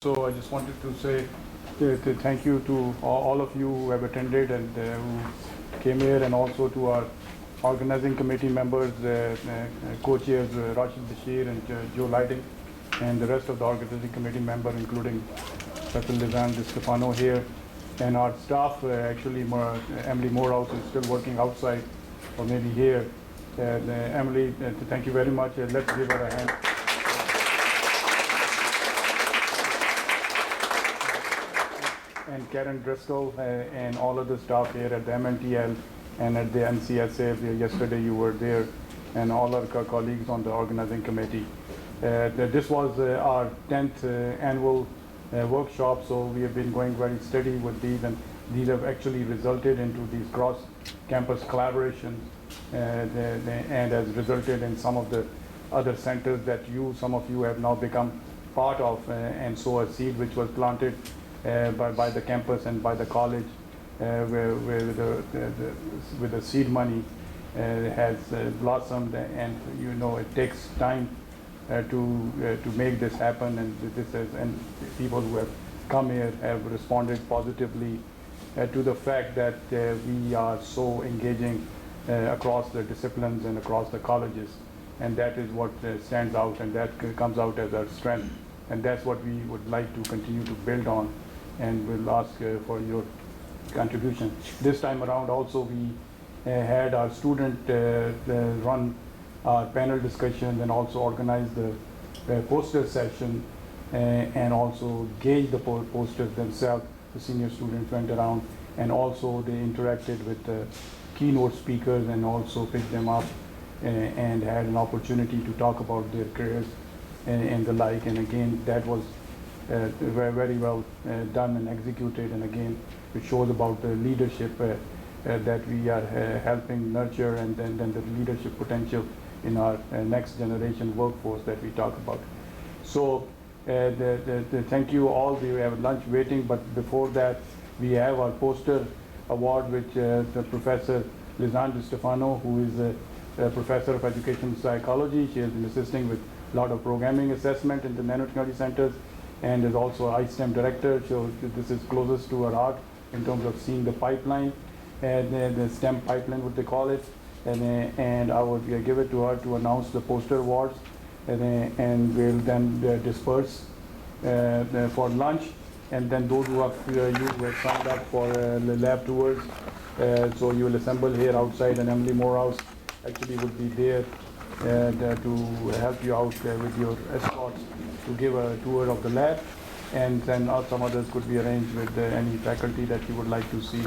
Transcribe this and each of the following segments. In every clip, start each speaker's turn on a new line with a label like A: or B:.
A: So I just wanted to say to thank you to all of you who have attended and who came here, and also to our organizing committee members, co-chairs Rashid Bashir and Joe Lighting, and the rest of the organizing committee member, including Dr. Lizanne, DeStefano here, and our staff. Actually, Emily Morehouse is still working outside, or maybe here. Emily, thank you very much. Let's give her a hand. And Karen Driscoll and all of the staff here at the MNTL and at the NCSA. Yesterday you were there, and all our colleagues on the organizing committee. This was our 10th annual workshop, so we have been going very steady with these, and these have actually resulted into these cross-campus collaborations, and has resulted in some of the other centers that some of you have now become part of, and so a seed which was planted by the campus and by the college, where with the seed money has blossomed, and it takes time to make this happen, and people who have come here have responded positively to the fact that we are so engaging across the disciplines and across the colleges, and that is what stands out, and that comes out as our strength, and that's what we would like to continue to build on, and we'll ask for your contribution. This time around also we had our student run our panel discussions, and also organize the poster session, and also gauge the posters themselves. The senior students went around, and also they interacted with the keynote speakers, and also picked them up and had an opportunity to talk about their careers and the like. And again, that was very well done and executed, and again it shows about the leadership that we are helping nurture, and then the leadership potential in our next generation workforce that we talk about. So thank you all. We have lunch waiting, but before that we have our poster award, which the Professor Lizanne DeStefano, who is a professor of education psychology. She has been assisting with a lot of programming assessment in the nanotechnology centers, and is also ISTEM director. So this is closest to her heart in terms of seeing the pipeline, the STEM pipeline, what they call it. And I would give it to her to announce the poster awards, and we'll then disperse for lunch. And then those who have signed up for the lab tours, so you will assemble here outside, and Emily Morehouse actually would be there to help you out with your escorts to give a tour of the lab, and then some others could be arranged with any faculty that you would like to see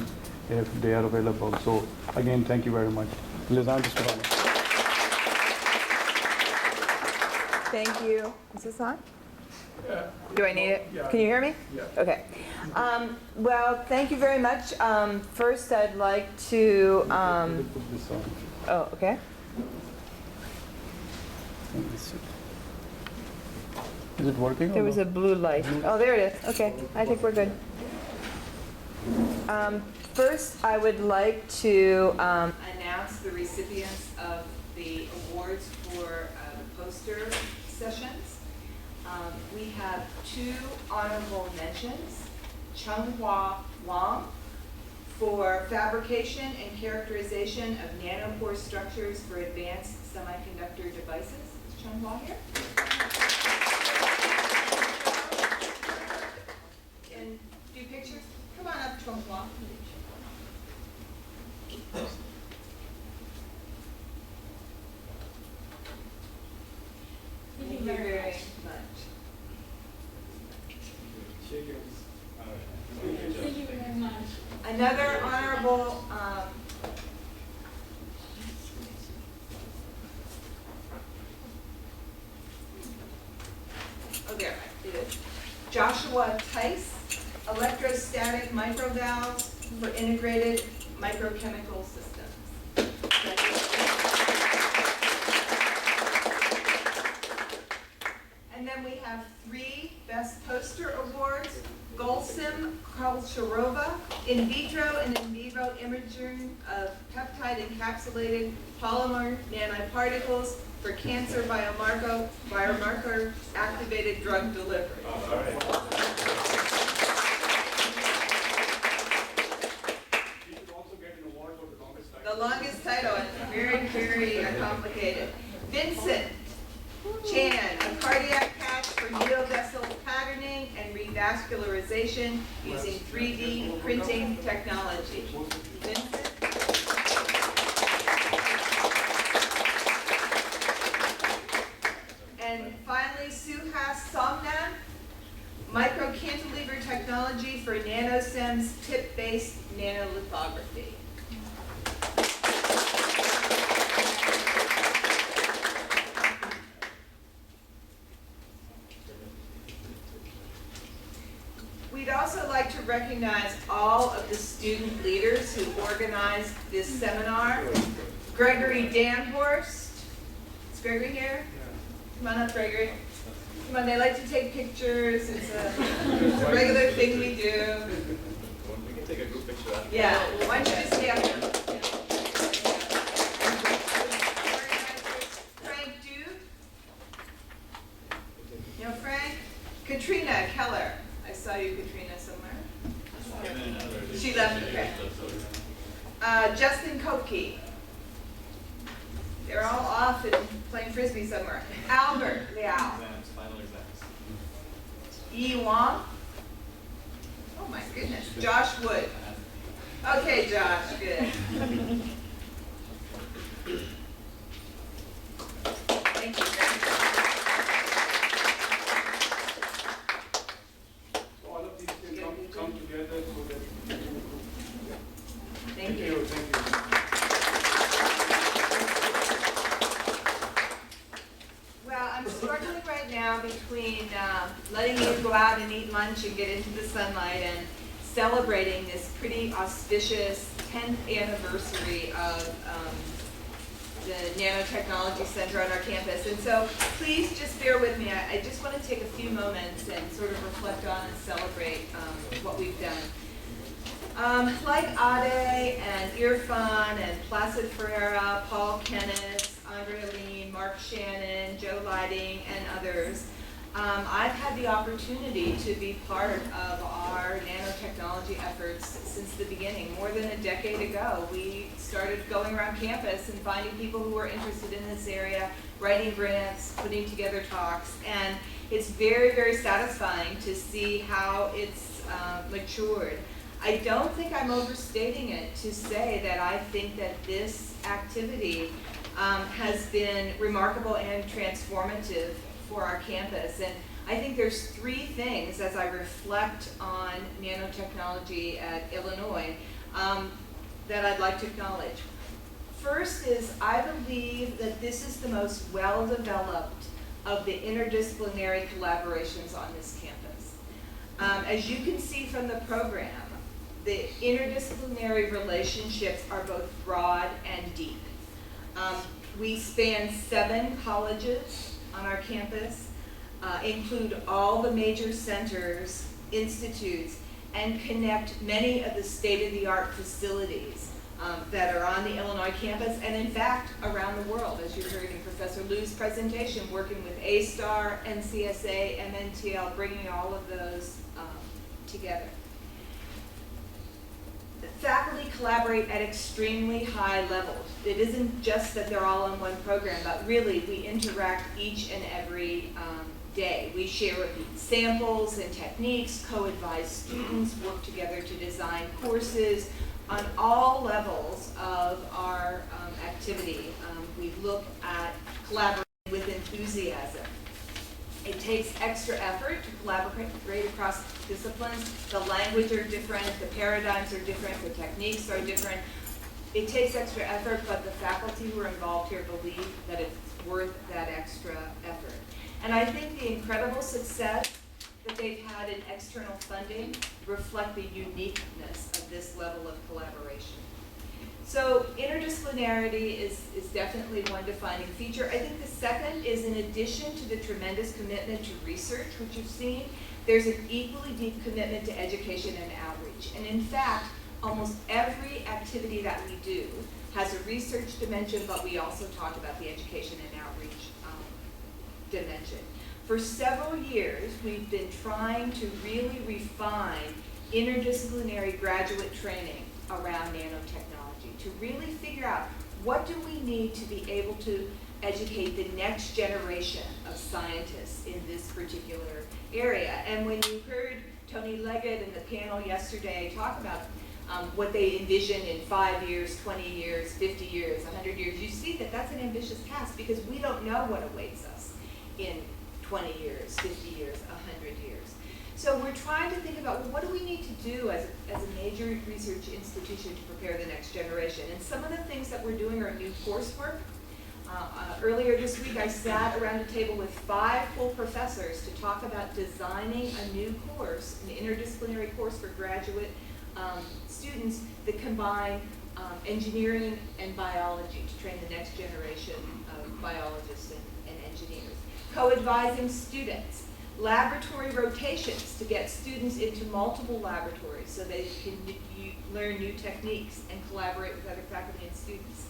A: if they are available. So again, thank you very much. Lizanne,
B: thank you. Is this on?
A: Yeah.
B: Do I need it?
A: Yeah.
B: Can you hear me?
A: Yeah.
B: Okay. Well, thank you very much. First, I'd like to.
A: Put this on.
B: Oh, okay.
A: Is it working?
B: There was a blue light. Oh, there it is. Okay, I think we're good. First, I would like to announce the recipients of the awards for the poster sessions. We have 2 honorable mentions. Chung-Hua Wang for fabrication and characterization of nanopore structures for advanced semiconductor devices. Is Chung-Hua here? And do pictures? Come on up, Chung-Hua. Thank you very much.
C: Thank you very much.
B: Another honorable there it is. Joshua Tice, electrostatic microvalves for integrated microchemical systems. And then we have 3 Best Poster Awards. Golsim Kalsharova, in vitro and in vivo imaging of peptide encapsulated polymer nanoparticles for cancer biomarker activated drug delivery. very complicated. Vincent Chan, a cardiac patch for needle-vessel patterning and revascularization using 3D printing technology. Vincent? And finally, Suhas Somnath, micro cantilever technology for NanoSem's tip-based nanolithography. We'd also like to recognize all of the student leaders who organized this seminar. Gregory Danhorst. Is Gregory here? Come on up, Gregory. Come on, they like to take pictures. It's a regular thing we do.
D: We can take a group picture after.
B: Yeah, why don't you just stay up there? Frank Duke. You know Frank? Katrina Keller. I saw you, Katrina, somewhere. She left, okay. Justin Kopke. They're all off and playing frisbee somewhere. Albert Liao.
D: Final exams.
B: Yi Wong. Oh my goodness. Josh Wood. Okay, Josh, good. Thank you.
A: So all of these can come together so that.
B: Thank you.
A: Thank you.
B: Well, I'm struggling right now between letting you go out and eat lunch and get into the sunlight and celebrating this pretty auspicious 10th anniversary of the Nanotechnology Center on our campus. And so please just bear with me. I just want to take a few moments and sort of reflect on and celebrate what we've done. Like Ade and Irfan and Placid Ferreira, Paul Kenneth, Andre Aline, Mark Shannon, Joe Lighting, and others, I've had the opportunity to be part of our nanotechnology efforts since the beginning. More than a decade ago, we started going around campus and finding people who were interested in this area, writing grants, putting together talks, and it's very, very satisfying to see how it's matured. I don't think I'm overstating it to say that I think that this activity has been remarkable and transformative for our campus. And I think there's three things as I reflect on nanotechnology at Illinois that I'd like to acknowledge. First is I believe that this is the most well-developed of the interdisciplinary collaborations on this campus. As you can see from the program, the interdisciplinary relationships are both broad and deep. We span 7 colleges on our campus, include all the major centers, institutes, and connect many of the state-of-the-art facilities that are on the Illinois campus and in fact around the world, as you heard in Professor Liu's presentation, working with A-STAR, NCSA, MNTL, bringing all of those together. Faculty collaborate at extremely high levels. It isn't just that they're all in one program, but really we interact each and every day. We share samples and techniques, co-advise students, work together to design courses on all levels of our activity. We look at collaborating with enthusiasm. It takes extra effort to collaborate across disciplines. The language are different, the paradigms are different, the techniques are different. It takes extra effort, but the faculty who are involved here believe that it's worth that extra effort. And I think the incredible success that they've had in external funding reflect the uniqueness of this level of collaboration. So interdisciplinarity is definitely one defining feature. I think the second is, in addition to the tremendous commitment to research, which you've seen, there's an equally deep commitment to education and outreach. And in fact, almost every activity that we do has a research dimension, but we also talk about the education and outreach dimension. For several years, we've been trying to really refine interdisciplinary graduate training around nanotechnology, to really figure out what do we need to be able to educate the next generation of scientists in this particular area? And when you heard Tony Leggett and the panel yesterday talk about what they envision in 5 years, 20 years, 50 years, 100 years, you see that that's an ambitious task because we don't know what awaits us in 20 years, 50 years, 100 years. So we're trying to think about, well, what do we need to do as a major research institution to prepare the next generation? And some of the things that we're doing are new coursework. Earlier this week, I sat around a table with 5 full professors to talk about designing a new course, an interdisciplinary course for graduate students that combine engineering and biology to train the next generation of biologists and engineers. Co-advising students, laboratory rotations to get students into multiple laboratories so they can learn new techniques and collaborate with other faculty and students.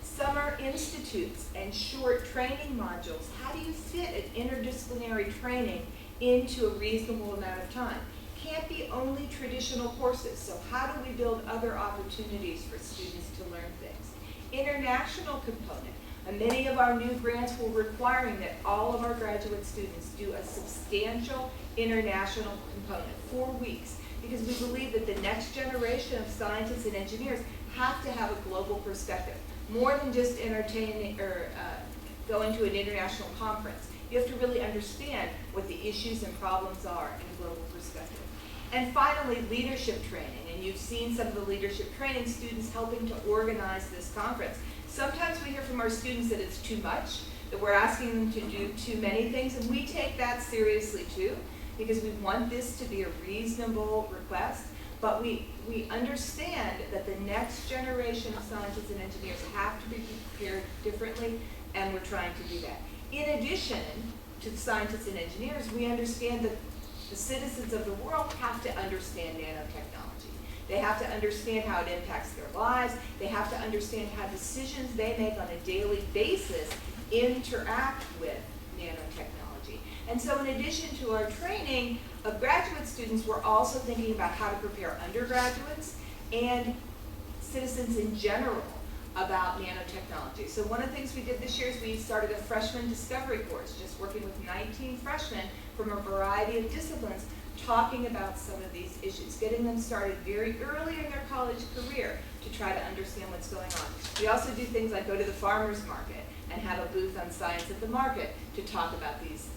B: Summer institutes and short training modules. How do you fit an interdisciplinary training into a reasonable amount of time? Can't be only traditional courses, so how do we build other opportunities for students to learn things? International component. And many of our new grants were requiring that all of our graduate students do a substantial international component, 4 weeks, because we believe that the next generation of scientists and engineers have to have a global perspective, more than just entertaining or going to an international conference. You have to really understand what the issues and problems are in a global perspective. And finally, leadership training. And you've seen some of the leadership training students helping to organize this conference. Sometimes we hear from our students that it's too much, that we're asking them to do too many things, and we take that seriously too, because we want this to be a reasonable request, but we understand that the next generation of scientists and engineers have to be prepared differently, and we're trying to do that. In addition to the scientists and engineers, we understand that the citizens of the world have to understand nanotechnology. They have to understand how it impacts their lives. They have to understand how decisions they make on a daily basis interact with nanotechnology. And so in addition to our training of graduate students, we're also thinking about how to prepare undergraduates and citizens in general about nanotechnology. So one of the things we did this year is we started a freshman discovery course, just working with 19 freshmen from a variety of disciplines, talking about some of these issues, getting them started very early in their college career to try to understand what's going on. We also do things like go to the farmer's market and have a booth on Science at the Market to talk about these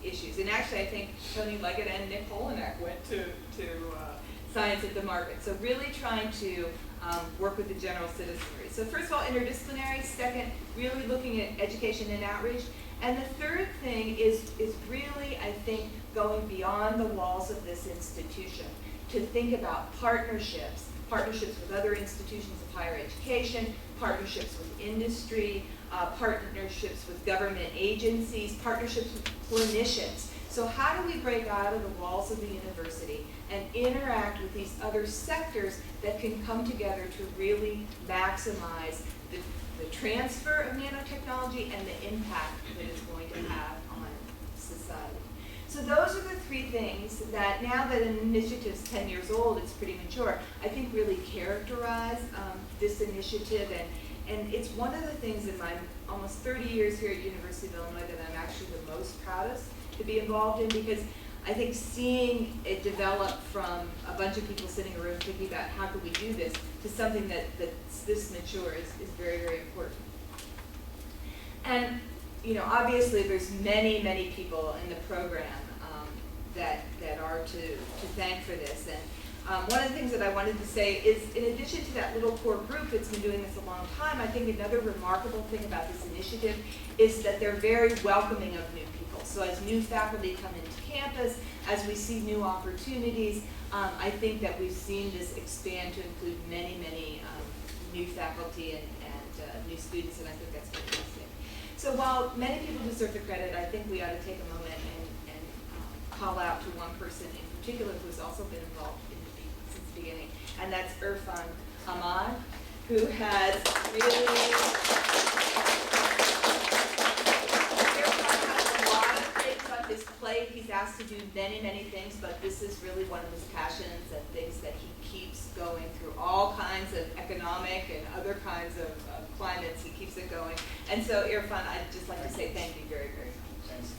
B: issues. And actually, I think Tony Leggett and Nick Holinek went to Science at the Market. So really trying to work with the general citizenry. So first of all, interdisciplinary. Second, really looking at education and outreach. And the third thing is really, I think, going beyond the walls of this institution to think about partnerships with other institutions of higher education, partnerships with industry, partnerships with government agencies, partnerships with clinicians. So how do we break out of the walls of the university and interact with these other sectors that can come together to really maximize the transfer of nanotechnology and the impact that it's going to have on society? So those are the 3 things that, now that an initiative's 10 years old, it's pretty mature, I think really characterize this initiative. And it's one of the things in my almost 30 years here at University of Illinois that I'm actually the most proudest to be involved in, because I think seeing it develop from a bunch of people sitting in a room thinking about how could we do this to something that's this mature is very, very important. And obviously there's many, many people in the program that are to thank for this. And one of the things that I wanted to say is, in addition to that little core group that's been doing this a long time, I think another remarkable thing about this initiative is that they're very welcoming of new people. So as new faculty come into campus, as we see new opportunities, I think that we've seen this expand to include many, many new faculty and new students, and I think that's fantastic. So while many people deserve the credit, I think we ought to take a moment and call out to one person in particular who's also been involved since the beginning, and that's Irfan Ahmad, who has really a lot of things on his plate. He's asked to do many, many things, but this is really one of his passions and things that he keeps going through all kinds of economic and other kinds of climates. He keeps it going. And so, Irfan, I'd just like to say thank you very, very much.
A: Thanks.